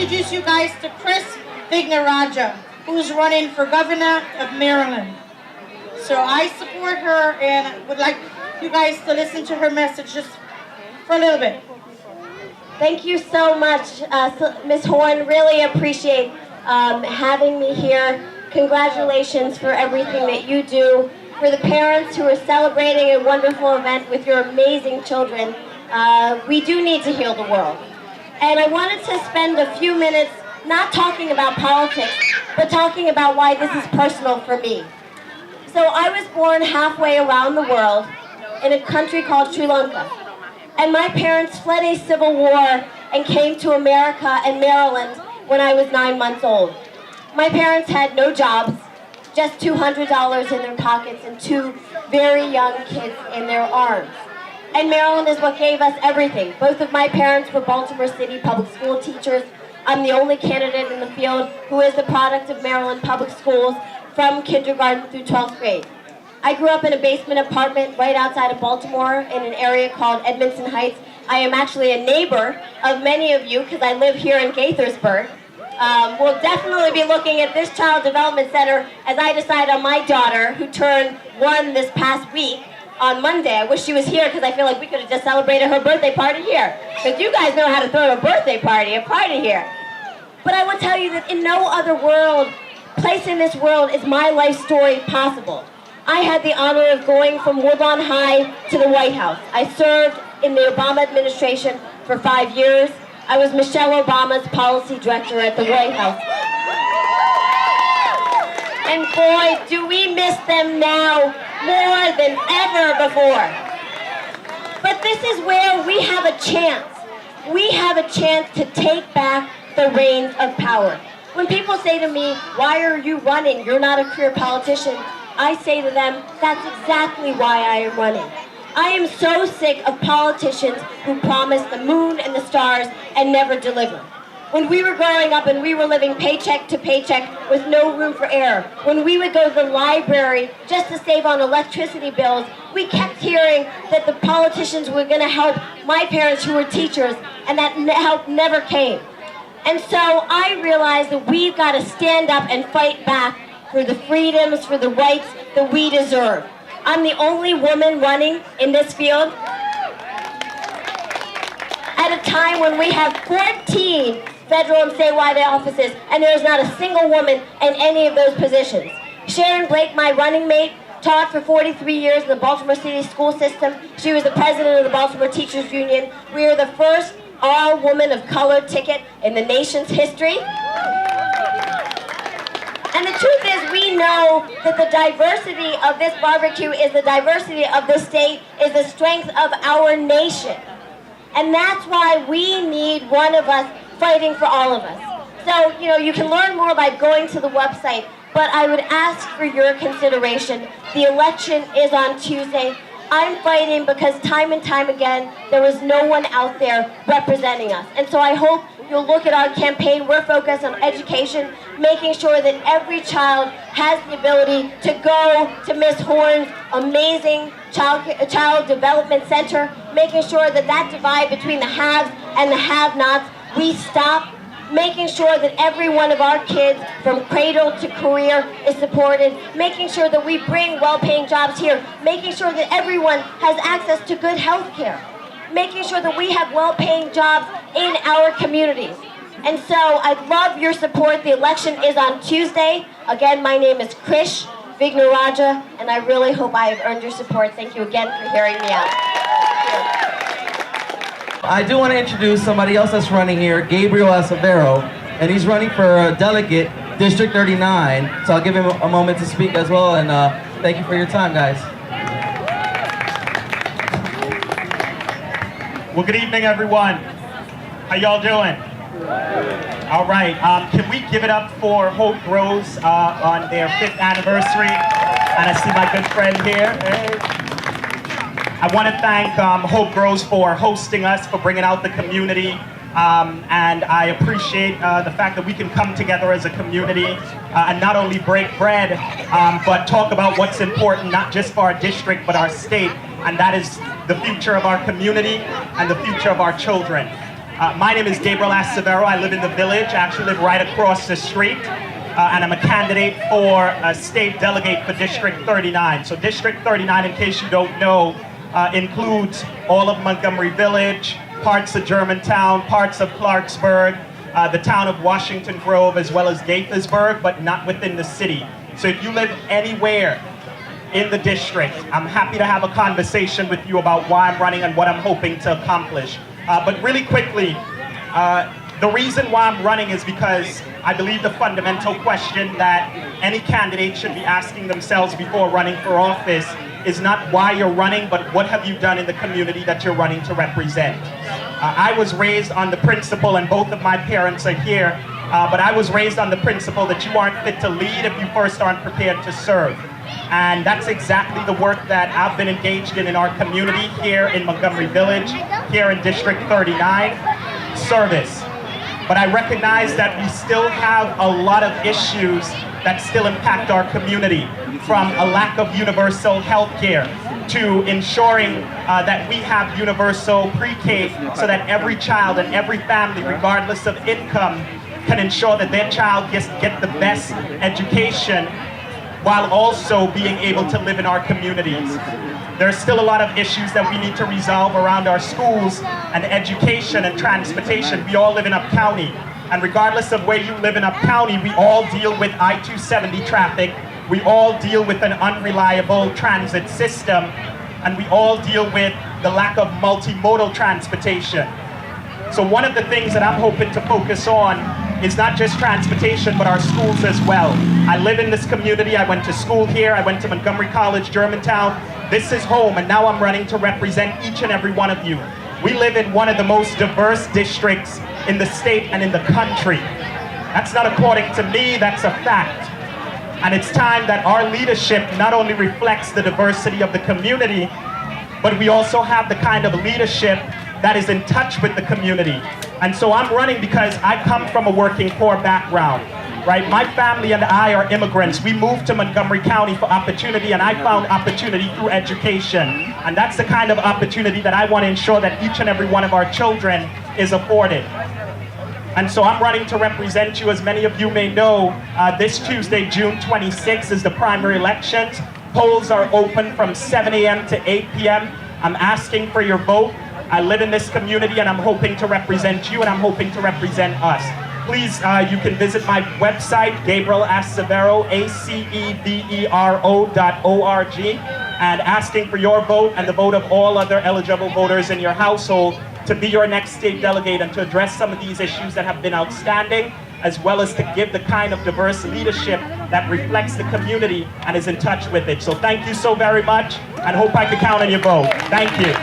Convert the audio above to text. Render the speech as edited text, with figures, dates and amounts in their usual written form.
introduce you guys to Krish Vignarajah, who's running for governor of Maryland. So I support her and would like you guys to listen to her message just for a little bit. Thank you so much, Ms. Horn. Really appreciate having me here. Congratulations for everything that you do. For the parents who are celebrating a wonderful event with your amazing children, we do need to heal the world. And I wanted to spend a few minutes not talking about politics, but talking about why this is personal for me. So I was born halfway around the world in a country called Sri Lanka. And my parents fled a civil war and came to America and Maryland when I was 9 months old. My parents had no jobs, just $200 in their pockets and two very young kids in their arms. And Maryland is what gave us everything. Both of my parents were Baltimore City public school teachers. I'm the only candidate in the field who is the product of Maryland public schools from kindergarten through 12th grade. I grew up in a basement apartment right outside of Baltimore in an area called Edmondson Heights. I am actually a neighbor of many of you because I live here in Gaithersburg. We'll definitely be looking at this Child Development Center as I decide on my daughter, who turned 1 this past week on Monday. I wish she was here because I feel like we could have just celebrated her birthday party here. Because you guys know how to throw a birthday party, a party here. But I will tell you that in no other place in this world is my life story possible. I had the honor of going from Woodlawn High to the White House. I served in the Obama administration for 5 years. I was Michelle Obama's policy director at the White House. And boy, do we miss them now more than ever before. But this is where we have a chance. We have a chance to take back the reins of power. When people say to me, why are you running? You're not a career politician. I say to them, that's exactly why I am running. I am so sick of politicians who promise the moon and the stars and never deliver. When we were growing up and we were living paycheck to paycheck with no room for error, when we would go to the library just to save on electricity bills, we kept hearing that the politicians were going to help my parents who were teachers, and that help never came. And so I realized that we've got to stand up and fight back for the freedoms, for the rights that we deserve. I'm the only woman running in this field at a time when we have 14 federal and statewide offices, and there's not a single woman in any of those positions. Sharon Blake, my running mate, taught for 43 years in the Baltimore City school system. She was the president of the Baltimore Teachers Union. We are the first all-woman of color ticket in the nation's history. And the truth is, we know that the diversity of this barbecue is the diversity of this state, is the strength of our nation. And that's why we need one of us fighting for all of us. So, you can learn more by going to the website, but I would ask for your consideration. The election is on Tuesday. I'm fighting because time and time again, there was no one out there representing us. And so I hope you'll look at our campaign. We're focused on education, making sure that every child has the ability to go to Ms. Horn's amazing child development center, making sure that that divide between the haves and the have-nots, we stop, making sure that every one of our kids from cradle to career is supported, making sure that we bring well-paying jobs here, making sure that everyone has access to good health care, making sure that we have well-paying jobs in our communities. And so I'd love your support. The election is on Tuesday. Again, my name is Krish Vignarajah, and I really hope I have earned your support. Thank you again for hearing me out. I do want to introduce somebody else that's running here, Gabriel Acevero, and he's running for delegate District 39. So I'll give him a moment to speak as well, and thank you for your time, guys. Well, good evening, everyone. How y'all doing? All right. Can we give it up for Hope Groves on their 5th anniversary? And I see my good friend here. Hey. I want to thank Hope Groves for hosting us, for bringing out the community. And I appreciate the fact that we can come together as a community and not only break bread, but talk about what's important, not just for our district, but our state. And that is the future of our community and the future of our children. My name is Gabriel Acevero. I live in the village. I actually live right across the street. And I'm a candidate for a state delegate for District 39. So District 39, in case you don't know, includes all of Montgomery Village, parts of Germantown, parts of Clarksburg, the town of Washington Grove, as well as Gaithersburg, but not within the city. So if you live anywhere in the district, I'm happy to have a conversation with you about why I'm running and what I'm hoping to accomplish. But really quickly, the reason why I'm running is because I believe the fundamental question that any candidate should be asking themselves before running for office is not why you're running, but what have you done in the community that you're running to represent. I was raised on the principle, and both of my parents are here, but I was raised on the principle that you aren't fit to lead if you first aren't prepared to serve. And that's exactly the work that I've been engaged in our community here in Montgomery Village, here in District 39, service. But I recognize that we still have a lot of issues that still impact our community, from a lack of universal health care to ensuring that we have universal pre-K so that every child and every family, regardless of income, can ensure that their child get the best education while also being able to live in our communities. There's still a lot of issues that we need to resolve around our schools and education and transportation. We all live in Up County, and regardless of where you live in Up County, we all deal with I-270 traffic, we all deal with an unreliable transit system, and we all deal with the lack of multimodal transportation. So one of the things that I'm hoping to focus on is not just transportation, but our schools as well. I live in this community. I went to school here. I went to Montgomery College, Germantown. This is home, and now I'm running to represent each and every one of you. We live in one of the most diverse districts in the state and in the country. That's not according to me, that's a fact. And it's time that our leadership not only reflects the diversity of the community, but we also have the kind of leadership that is in touch with the community. And so I'm running because I come from a working poor background, right? My family and I are immigrants. We moved to Montgomery County for opportunity, and I found opportunity through education. And that's the kind of opportunity that I want to ensure that each and every one of our children is afforded. And so I'm running to represent you. As many of you may know, this Tuesday, June 26th, is the primary elections. Polls are open from 7 a.m. to 8 p.m. I'm asking for your vote. I live in this community, and I'm hoping to represent you, and I'm hoping to represent us. Please, you can visit my website, Gabriel Acevero, ACEVERO.org, and asking for your vote and the vote of all other eligible voters in your household to be your next state delegate and to address some of these issues that have been outstanding, as well as to give the kind of diverse leadership that reflects the community and is in touch with it. So thank you so very much, and hope I can count on your vote. Thank you.